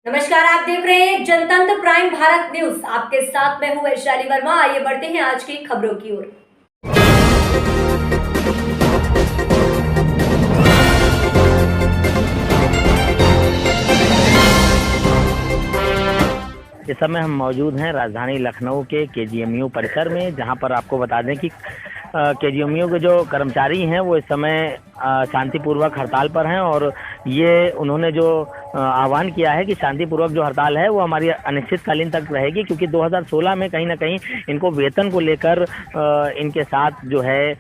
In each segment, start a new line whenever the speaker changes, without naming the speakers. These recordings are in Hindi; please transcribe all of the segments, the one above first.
नमस्कार, आप देख रहे हैं जनतंत्र प्राइम भारत न्यूज। आपके साथ मैं हूं वैशाली वर्मा। आइए बढ़ते हैं आज की खबरों की ओर।
इस समय हम मौजूद हैं राजधानी लखनऊ के केजीएमयू परिसर में, जहां पर आपको बता दें कि केजीएमयू के जो कर्मचारी हैं वो इस समय शांतिपूर्वक हड़ताल पर हैं और ये उन्होंने जो आह्वान किया है कि शांतिपूर्वक जो हड़ताल है वो हमारी अनिश्चितकालीन तक रहेगी, क्योंकि 2016 में कहीं ना कहीं इनको वेतन को लेकर इनके साथ जो है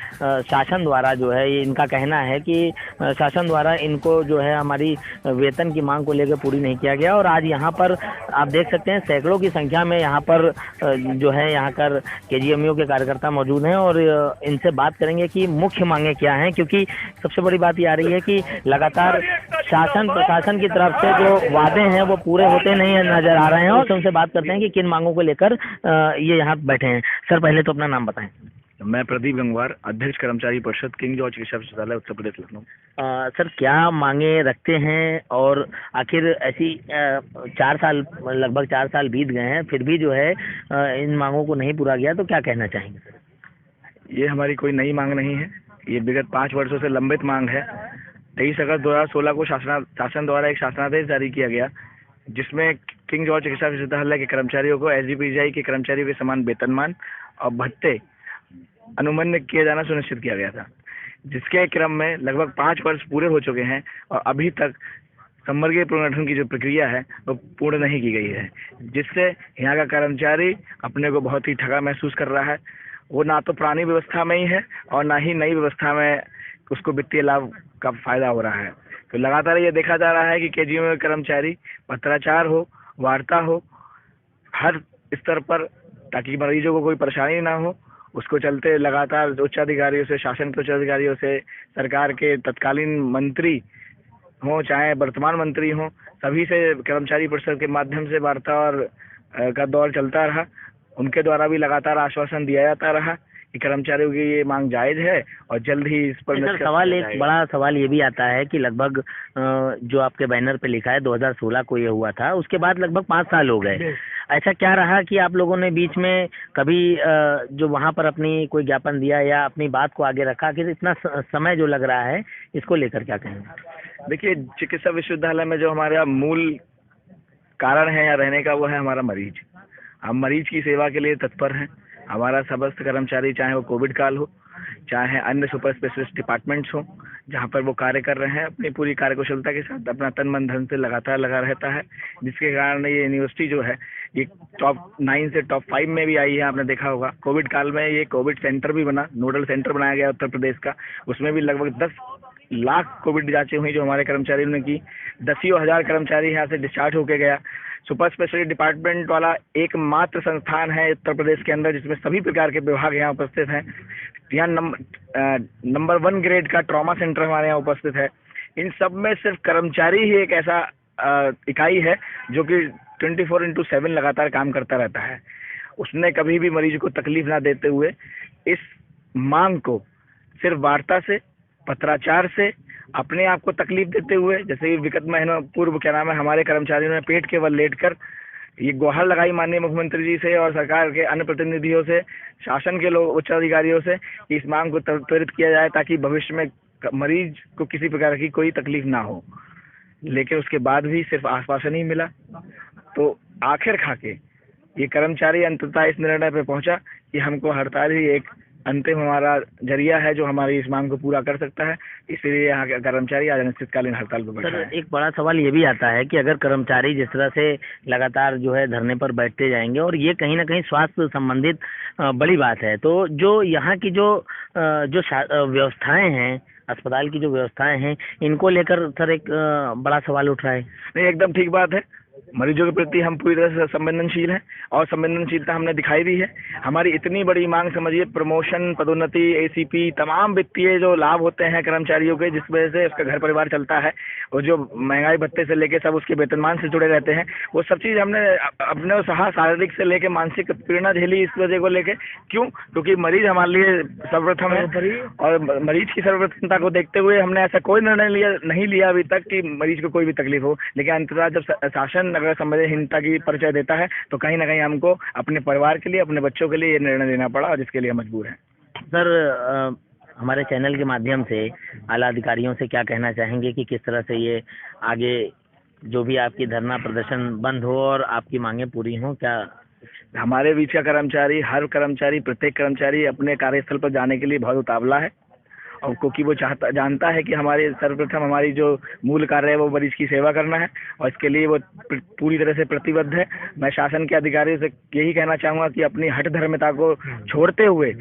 शासन द्वारा जो है, ये इनका कहना है कि शासन द्वारा इनको जो है हमारी वेतन की मांग को लेकर पूरी नहीं किया गया। और आज यहाँ पर आप देख सकते हैं सैकड़ों की संख्या में यहाँ पर जो है यहाँ कर केजीएमयू के कार्यकर्ता मौजूद हैं और इनसे बात करेंगे कि मुख्य मांगे क्या हैं, क्योंकि सबसे बड़ी बात ये आ रही है कि लगातार शासन प्रशासन की तरफ से जो वादे हैं वो पूरे होते नहीं नजर आ रहे हैं। और उनसे बात करते हैं कि किन मांगों को लेकर ये यहाँ बैठे हैं। सर, पहले तो अपना नाम बताएं।
मैं प्रदीप गंगवार, अध्यक्ष कर्मचारी परिषद, किंग जॉर्ज चिकित्सा विश्वविद्यालय, उत्तर प्रदेश, लखनऊ।
सर, क्या मांगे रखते हैं और आखिर ऐसी 4 साल लगभग 4 साल बीत गए हैं, फिर भी जो है इन मांगों को नहीं पूरा गया, तो क्या कहना चाहेंगे सर?
ये हमारी कोई नई मांग नहीं है, ये विगत 5 वर्षों से लंबित मांग है। 23 अगस्त 2016 को शासन द्वारा एक शासनादेश जारी किया गया, जिसमें किंग जॉर्ज चिकित्सा विश्वविद्यालय के कर्मचारियों को एसजीपीजीआई के कर्मचारियों के समान वेतनमान और भत्ते अनुमन्य किया जाना सुनिश्चित किया गया था, जिसके क्रम में लगभग 5 वर्ष पूरे हो चुके हैं और अभी तक संवर्गीय पुनर्गठन की जो प्रक्रिया है वो पूर्ण नहीं की गई है, जिससे यहाँ का कर्मचारी अपने को बहुत ही ठगा महसूस कर रहा है। वो ना तो पुरानी व्यवस्था में ही है और ना ही नई व्यवस्था में उसको वित्तीय लाभ का फायदा हो रहा है। तो लगातार ये देखा जा रहा है कि केजीएमयू में कर्मचारी पत्राचार हो, वार्ता हो हर स्तर पर, ताकि मरीजों को कोई परेशानी ना हो, उसको चलते लगातार उच्च अधिकारियों से, शासन के उच्च अधिकारियों से, सरकार के तत्कालीन मंत्री हों चाहे वर्तमान मंत्री हों, सभी से कर्मचारी परिषद के माध्यम से वार्ता और का दौर चलता रहा। उनके द्वारा भी लगातार आश्वासन दिया जाता रहा कि कर्मचारियों की ये मांग जायज है और जल्द ही इस पर
एक बड़ा सवाल ये भी आता है कि लगभग जो आपके बैनर पे लिखा है 2016 को ये हुआ था, उसके बाद लगभग 5 साल हो गए। ऐसा क्या रहा कि आप लोगों ने बीच में कभी जो वहाँ पर अपनी कोई ज्ञापन दिया या अपनी बात को आगे रखा, कि इतना समय जो लग रहा है, इसको लेकर क्या कहेंगे?
देखिए, चिकित्सा विश्वविद्यालय में जो हमारा मूल कारण है यहाँ रहने का, वो है हमारा मरीज। हम मरीज की सेवा के लिए तत्पर हैं। हमारा समस्त कर्मचारी, चाहे वो कोविड काल हो, चाहे अन्य सुपर स्पेशलिस्ट डिपार्टमेंट्स हो, जहाँ पर वो कार्य कर रहे हैं, अपनी पूरी कार्यकुशलता के साथ अपना तन मन धन से लगातार लगा रहता है, जिसके कारण ये यूनिवर्सिटी जो है ये टॉप 9 से टॉप 5 में भी आई है। आपने देखा होगा कोविड काल में ये कोविड सेंटर भी बना, नोडल सेंटर बनाया गया उत्तर प्रदेश का। उसमें भी लगभग 10 लाख कोविड जांचें हुई जो हमारे कर्मचारियों ने की। 10,000 कर्मचारी यहाँ से डिस्चार्ज होके गया। सुपर स्पेशलिस्ट डिपार्टमेंट वाला एकमात्र संस्थान है उत्तर प्रदेश के अंदर जिसमें सभी प्रकार के विभाग यहाँ उपस्थित हैं। यहाँ नंबर 1 ग्रेड का ट्रॉमा सेंटर हमारे यहाँ उपस्थित है। इन सब में सिर्फ कर्मचारी ही एक ऐसा इकाई है जो कि 24/7 लगातार काम करता रहता है। उसने कभी भी मरीज को तकलीफ ना देते हुए इस मांग को सिर्फ वार्ता से, पत्राचार से, अपने आप को तकलीफ देते हुए, जैसे विगत महीनों पूर्व हमारे कर्मचारियों ने पेट के बल लेटकर ये गुहार लगाई माननीय मुख्यमंत्री जी से और सरकार के अन्य प्रतिनिधियों से, शासन के लोग उच्च अधिकारियों से, कि इस मांग को त्वरित किया जाए ताकि भविष्य में मरीज को किसी प्रकार की कोई तकलीफ ना हो। लेकिन उसके बाद भी सिर्फ आश्वासन ही मिला। तो आखिर खाके ये कर्मचारी अंततः इस निर्णय पे पहुंचा कि हमको हड़ताल ही एक अंतिम हमारा जरिया है जो हमारी इस मांग को पूरा कर सकता है। इसलिए यहाँ के कर्मचारी आज अनिश्चितकालीन हड़ताल पर बैठा है।
एक बड़ा सवाल ये भी आता है कि अगर कर्मचारी जिस तरह से लगातार जो है धरने पर बैठते जाएंगे, और ये कहीं ना कहीं स्वास्थ्य संबंधित बड़ी बात है, तो जो यहाँ की जो व्यवस्थाएं हैं, अस्पताल की जो व्यवस्थाएं हैं, इनको लेकर सर एक बड़ा सवाल उठ रहा है।
नहीं, एकदम ठीक बात है। मरीजों के प्रति हम पूरी तरह से संवेदनशील हैं और संवेदनशीलता हमने दिखाई भी है। हमारी इतनी बड़ी मांग, समझिए, प्रमोशन, पदोन्नति, एसीपी, तमाम वित्तीय जो लाभ होते हैं कर्मचारियों के, जिस वजह से उसका घर परिवार चलता है, और जो महंगाई भत्ते से लेके सब उसके वेतनमान से जुड़े रहते हैं, वो सब चीज़ हमने अपने सहा शारीरिक से लेके मानसिक पीड़ना झेली इस वजह को लेके। क्यों? क्योंकि मरीज हमारे लिए सर्वप्रथम है और मरीज की सर्वप्रथमता को देखते हुए हमने ऐसा कोई निर्णय नहीं लिया अभी तक कि मरीज को कोई भी तकलीफ हो। लेकिन अंततः जब शासन इंसान अगर संवेदनहीनता की परिचय देता है तो कहीं ना कहीं हमको अपने परिवार के लिए, अपने बच्चों के लिए ये निर्णय लेना पड़ा और जिसके लिए हम मजबूर हैं।
सर, हमारे चैनल के माध्यम से आला अधिकारियों से क्या कहना चाहेंगे कि किस तरह से ये आगे जो भी आपकी धरना प्रदर्शन बंद हो और आपकी मांगें पूरी हों? क्या
हमारे बीच का कर्मचारी, हर कर्मचारी, प्रत्येक कर्मचारी अपने कार्यस्थल पर जाने के लिए बहुत उतावला है, और क्योंकि वो जानता है कि हमारे सर्वप्रथम हमारी जो मूल कार्य है वो मरीज की सेवा करना है, और इसके लिए वो पूरी तरह से प्रतिबद्ध है। मैं शासन के अधिकारियों से यही कहना चाहूँगा कि अपनी हठ धर्मिता को छोड़ते हुए,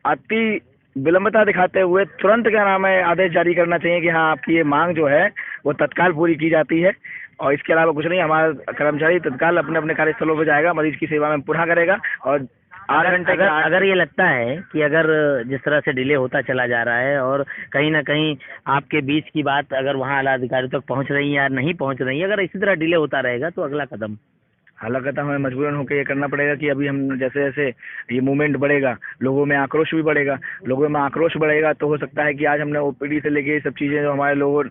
अति विलंबता दिखाते हुए तुरंत क्या नाम है आदेश जारी करना चाहिए कि हाँ, आपकी ये मांग जो है वो तत्काल पूरी की जाती है, और इसके अलावा कुछ नहीं। हमारा कर्मचारी तत्काल अपने अपने कार्यस्थलों पर जाएगा, मरीज की सेवा में पूरा करेगा। और 8 घंटे
अगर ये लगता है कि अगर जिस तरह से डिले होता चला जा रहा है और कहीं ना कहीं आपके बीच की बात अगर वहाँ आला अधिकारी तक पहुँच रही है या नहीं पहुँच रही है, अगर इसी तरह डिले होता रहेगा तो अगला कदम?
हालांकि हमें मजबूरन होकर ये करना पड़ेगा कि अभी हम जैसे जैसे ये मूवमेंट बढ़ेगा, लोगों में आक्रोश भी बढ़ेगा। लोगों में आक्रोश बढ़ेगा तो हो सकता है कि आज हमने ओपीडी से लेके ये सब चीज़ें जो हमारे लोगों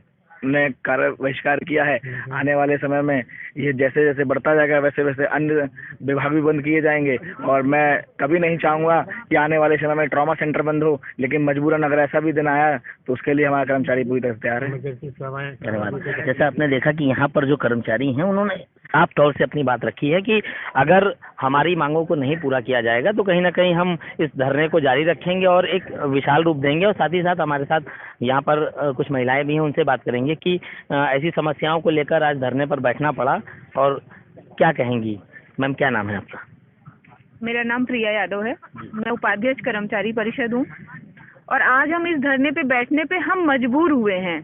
ने कार्य बहिष्कार किया है, आने वाले समय में ये जैसे जैसे बढ़ता जाएगा वैसे वैसे अन्य विभाग भी बंद किए जाएंगे। और मैं कभी नहीं चाहूँगा कि आने वाले समय में ट्रॉमा सेंटर बंद हो, लेकिन मजबूरन अगर ऐसा भी दिन आया तो उसके लिए हमारा कर्मचारी पूरी तरह से तैयार है।
धन्यवाद। जैसा आपने देखा कि यहाँ पर जो कर्मचारी हैं उन्होंने साफ तौर से अपनी बात रखी है कि अगर हमारी मांगों को नहीं पूरा किया जाएगा तो कहीं ना कहीं हम इस धरने को जारी रखेंगे और एक विशाल रूप देंगे। और साथ ही साथ हमारे साथ यहाँ पर कुछ महिलाएं भी हैं, उनसे बात करेंगे कि ऐसी समस्याओं को लेकर आज धरने पर बैठना पड़ा और क्या कहेंगी। मैम, क्या नाम है आपका?
मेरा नाम प्रिया यादव है, मैं उपाध्यक्ष कर्मचारी परिषद हूँ। और आज हम इस धरने पे बैठने पे हम मजबूर हुए हैं।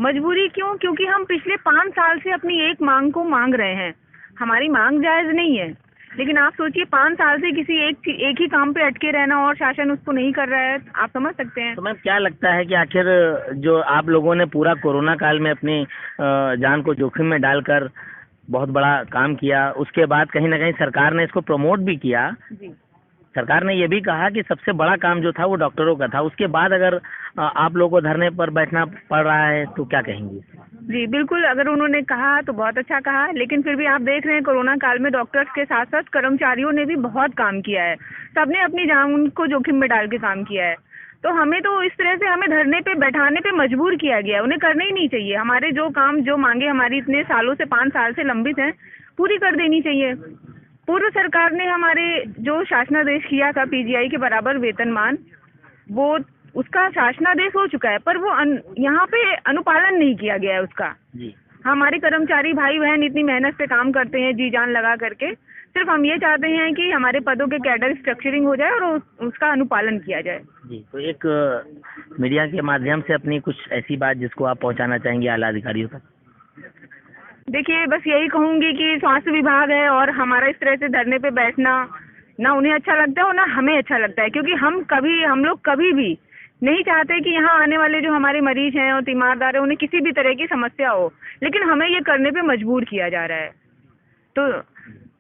मजबूरी क्यों? क्योंकि हम पिछले 5 साल से अपनी एक मांग को मांग रहे हैं। हमारी मांग जायज़ नहीं है, लेकिन आप सोचिए 5 साल से किसी एक ही काम पे अटके रहना और शासन उसको नहीं कर रहा है, आप समझ सकते हैं।
तो मैम, क्या लगता है कि आखिर जो आप लोगों ने पूरा कोरोना काल में अपनी जान को जोखिम में डालकर बहुत बड़ा काम किया, उसके बाद कहीं ना कहीं सरकार ने इसको प्रमोट भी किया।
जी,
सरकार ने ये भी कहा कि सबसे बड़ा काम जो था वो डॉक्टरों का था, उसके बाद अगर आप लोगों को धरने पर बैठना पड़ रहा है तो क्या कहेंगी?
जी बिल्कुल, अगर उन्होंने कहा तो बहुत अच्छा कहा, लेकिन फिर भी आप देख रहे हैं कोरोना काल में डॉक्टर्स के साथ साथ कर्मचारियों ने भी बहुत काम किया है। सबने अपनी जान को जोखिम में डाल के काम किया है। तो हमें तो इस तरह से हमें धरने पे बैठाने पे मजबूर किया गया, उन्हें करना ही नहीं चाहिए। हमारे जो काम, जो मांगे हमारी इतने सालों से 5 साल से लंबित हैं, पूरी कर देनी चाहिए। पूर्व सरकार ने हमारे जो शासनादेश किया था पीजीआई के बराबर वेतनमान, वो उसका शासनादेश हो चुका है, पर वो यहाँ पे अनुपालन नहीं किया गया है उसका।
जी,
हमारे कर्मचारी भाई बहन इतनी मेहनत से काम करते हैं, जी जान लगा करके। सिर्फ हम ये चाहते हैं कि हमारे पदों के कैडर स्ट्रक्चरिंग हो जाए और उसका अनुपालन किया जाए।
जी। तो एक मीडिया के माध्यम से अपनी कुछ ऐसी बात जिसको आप पहुंचाना चाहेंगे आला अधिकारियों तक?
देखिए, बस यही कहूँगी कि स्वास्थ्य विभाग है और हमारा इस तरह से धरने पे बैठना ना उन्हें अच्छा लगता है और ना हमें अच्छा लगता है, क्योंकि हम लोग कभी भी नहीं चाहते कि यहाँ आने वाले जो हमारे मरीज हैं और तीमारदार हैं उन्हें किसी भी तरह की समस्या हो, लेकिन हमें ये करने पे मजबूर किया जा रहा है। तो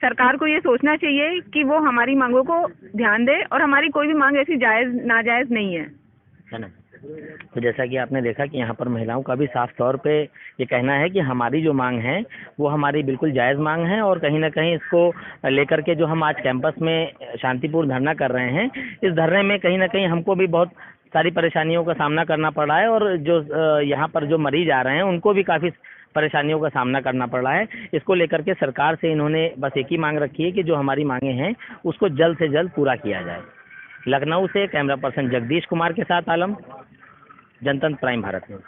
सरकार को ये सोचना चाहिए कि वो हमारी मांगों को ध्यान दे और हमारी कोई भी मांग ऐसी जायज़ नाजायज़ नहीं है
ना। तो जैसा कि आपने देखा कि यहाँ पर महिलाओं का भी साफ तौर पे ये कहना है कि हमारी जो मांग है वो हमारी बिल्कुल जायज़ मांग है, और कहीं ना कहीं इसको लेकर के जो हम आज कैंपस में शांतिपूर्ण धरना कर रहे हैं, इस धरने में कहीं ना कहीं हमको भी बहुत सारी परेशानियों का सामना करना पड़ रहा है, और जो यहाँ पर जो मरीज आ रहे हैं उनको भी काफ़ी परेशानियों का सामना करना पड़ रहा है। इसको लेकर के सरकार से इन्होंने बस एक ही मांग रखी है कि जो हमारी मांगे हैं उसको जल्द से जल्द पूरा किया जाए। लखनऊ से कैमरा पर्सन जगदीश कुमार के साथ आलम, जनतंत्र प्राइम भारत न्यूज़।